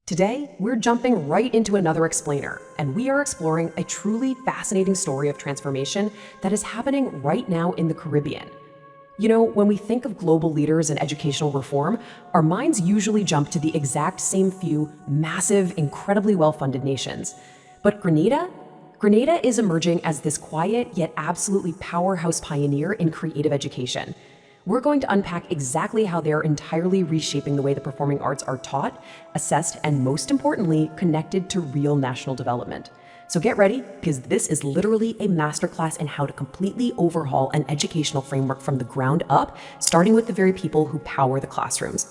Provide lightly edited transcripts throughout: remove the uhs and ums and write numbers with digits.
Today, we're jumping right into another explainer, and we are exploring a truly fascinating story of transformation that is happening right now in the Caribbean. You know, when we think of global leaders in educational reform, our minds usually jump to the exact same few massive, incredibly well-funded nations. But Grenada is emerging as this quiet yet absolutely powerhouse pioneer in creative education. We're going to unpack exactly how they're entirely reshaping the way the performing arts are taught, assessed, and most importantly, connected to real national development. So get ready, because this is literally a masterclass in how to completely overhaul an educational framework from the ground up, starting with the very people who power the classrooms.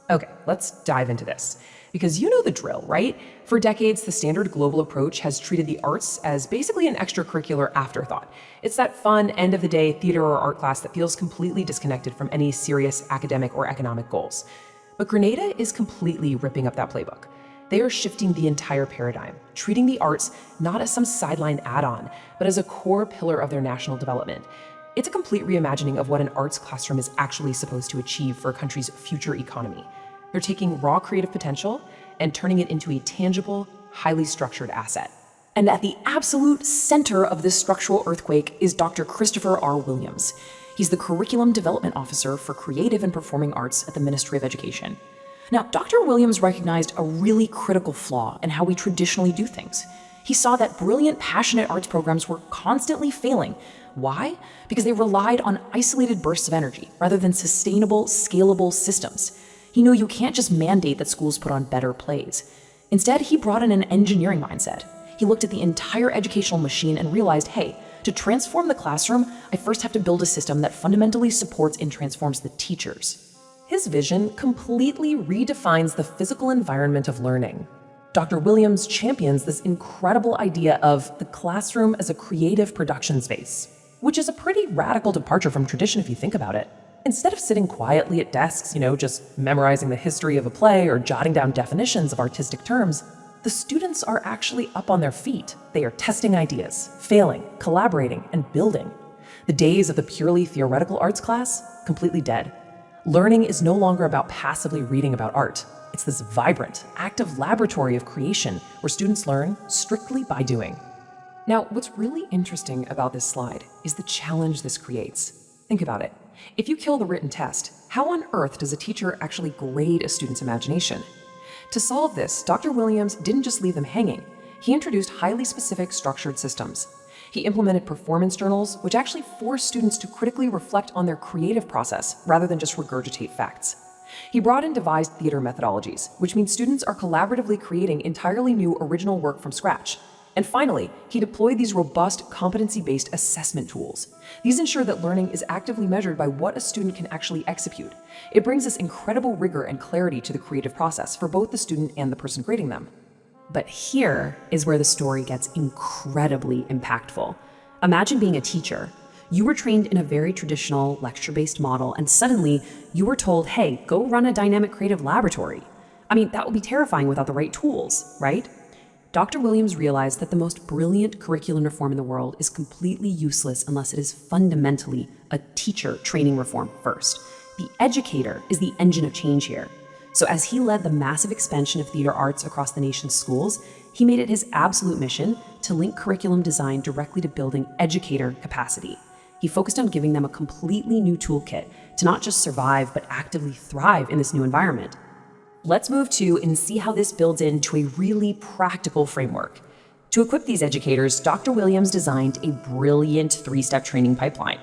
Okay, let's dive into this. Because you know the drill, right? For decades, the standard global approach has treated the arts as basically an extracurricular afterthought. It's that fun, end-of-the-day theater or art class that feels completely disconnected from any serious academic or economic goals. But Grenada is completely ripping up that playbook. They are shifting the entire paradigm, treating the arts not as some sideline add-on, but as a core pillar of their national development. It's a complete reimagining of what an arts classroom is actually supposed to achieve for a country's future economy. They're taking raw creative potential and turning it into a tangible, highly structured asset. And at the absolute center of this structural earthquake is Dr. Christopher R. Williams. He's the Curriculum Development Officer for Creative and Performing Arts at the Ministry of Education. Now, Dr. Williams recognized a really critical flaw in how we traditionally do things. He saw that brilliant, passionate arts programs were constantly failing. Why? Because they relied on isolated bursts of energy rather than sustainable, scalable systems. He knew you can't just mandate that schools put on better plays. Instead, he brought in an engineering mindset. He looked at the entire educational machine and realized, hey, to transform the classroom, I first have to build a system that fundamentally supports and transforms the teachers. His vision completely redefines the physical environment of learning. Dr. Williams champions this incredible idea of the classroom as a creative production space, which is a pretty radical departure from tradition if you think about it. Instead of sitting quietly at desks, just memorizing the history of a play or jotting down definitions of artistic terms, the students are actually up on their feet. They are testing ideas, failing, collaborating, and building. The days of the purely theoretical arts class, completely dead. Learning is no longer about passively reading about art. It's this vibrant, active laboratory of creation where students learn strictly by doing. Now, what's really interesting about this slide is the challenge this creates. Think about it. If you kill the written test, how on earth does a teacher actually grade a student's imagination? To solve this, Dr. Williams didn't just leave them hanging. He introduced highly specific structured systems. He implemented performance journals, which actually forced students to critically reflect on their creative process rather than just regurgitate facts. He brought in devised theater methodologies, which means students are collaboratively creating entirely new original work from scratch. And finally, he deployed these robust competency-based assessment tools. These ensure that learning is actively measured by what a student can actually execute. It brings this incredible rigor and clarity to the creative process for both the student and the person grading them. But here is where the story gets incredibly impactful. Imagine being a teacher. You were trained in a very traditional lecture-based model, and suddenly you were told, hey, go run a dynamic creative laboratory. I mean, that would be terrifying without the right tools, right? Dr. Williams realized that the most brilliant curriculum reform in the world is completely useless unless it is fundamentally a teacher training reform first. The educator is the engine of change here. So as he led the massive expansion of theater arts across the nation's schools, he made it his absolute mission to link curriculum design directly to building educator capacity. He focused on giving them a completely new toolkit to not just survive, but actively thrive in this new environment. Let's move to and see how this builds into a really practical framework. To equip these educators, Dr. Williams designed a brilliant three-step training pipeline.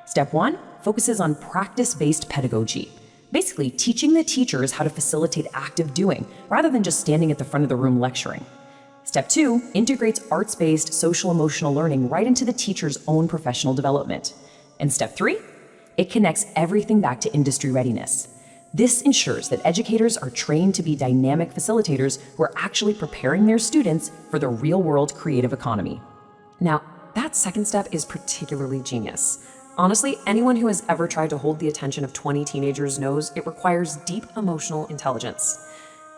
Step 1 focuses on practice-based pedagogy, basically teaching the teachers how to facilitate active doing rather than just standing at the front of the room lecturing. Step 2 integrates arts-based social-emotional learning right into the teacher's own professional development. And Step 3, it connects everything back to industry readiness. This ensures that educators are trained to be dynamic facilitators who are actually preparing their students for the real-world creative economy. Now, that second step is particularly genius. Honestly, anyone who has ever tried to hold the attention of 20 teenagers knows it requires deep emotional intelligence.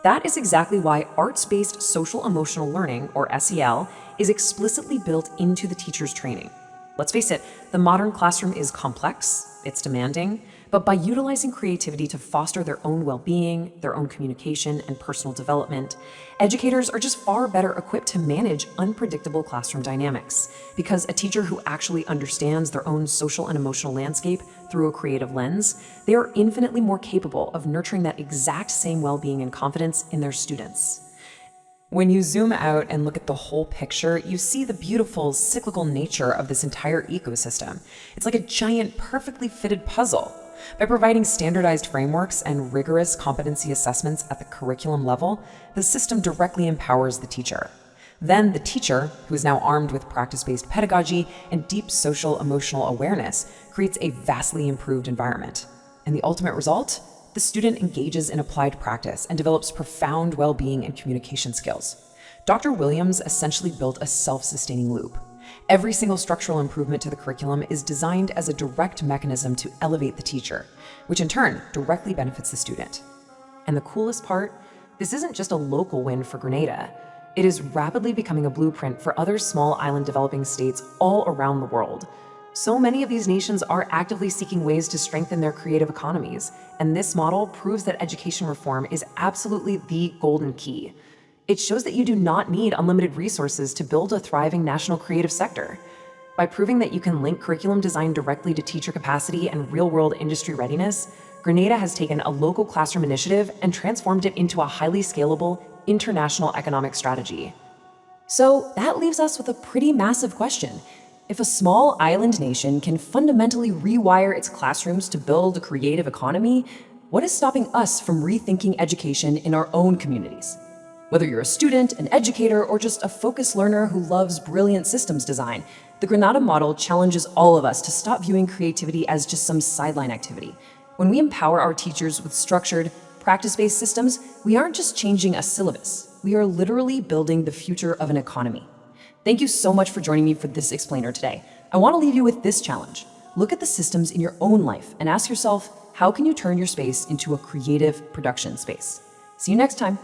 That is exactly why arts-based social-emotional learning, or SEL, is explicitly built into the teacher's training. Let's face it, the modern classroom is complex, it's demanding, but But by utilizing creativity to foster their own well-being, their own communication, and personal development, educators are just far better equipped to manage unpredictable classroom dynamics, because a teacher who actually understands their own social and emotional landscape through a creative lens, they are infinitely more capable of nurturing that exact same well-being and confidence in their students. When you zoom out and look at the whole picture, you see the beautiful cyclical nature of this entire ecosystem. It's like a giant, perfectly fitted puzzle. By providing standardized frameworks and rigorous competency assessments at the curriculum level, the system directly empowers the teacher. Then the teacher, who is now armed with practice-based pedagogy and deep social emotional awareness, creates a vastly improved environment. And the ultimate result? The student engages in applied practice and develops profound well-being and communication skills. Dr. Williams essentially built a self-sustaining loop. Every single structural improvement to the curriculum is designed as a direct mechanism to elevate the teacher, which in turn directly benefits the student. And the coolest part, this isn't just a local win for Grenada. It is rapidly becoming a blueprint for other small island developing states all around the world. So many of these nations are actively seeking ways to strengthen their creative economies, and this model proves that education reform is absolutely the golden key. It shows that you do not need unlimited resources to build a thriving national creative sector. By proving that you can link curriculum design directly to teacher capacity and real-world industry readiness, Grenada has taken a local classroom initiative and transformed it into a highly scalable, international economic strategy. So that leaves us with a pretty massive question. If a small island nation can fundamentally rewire its classrooms to build a creative economy, what is stopping us from rethinking education in our own communities? Whether you're a student, an educator, or just a focused learner who loves brilliant systems design, the Grenada model challenges all of us to stop viewing creativity as just some sideline activity. When we empower our teachers with structured, practice-based systems, we aren't just changing a syllabus. We are literally building the future of an economy. Thank you so much for joining me for this explainer today. I want to leave you with this challenge. Look at the systems in your own life and ask yourself, how can you turn your space into a creative production space? See you next time.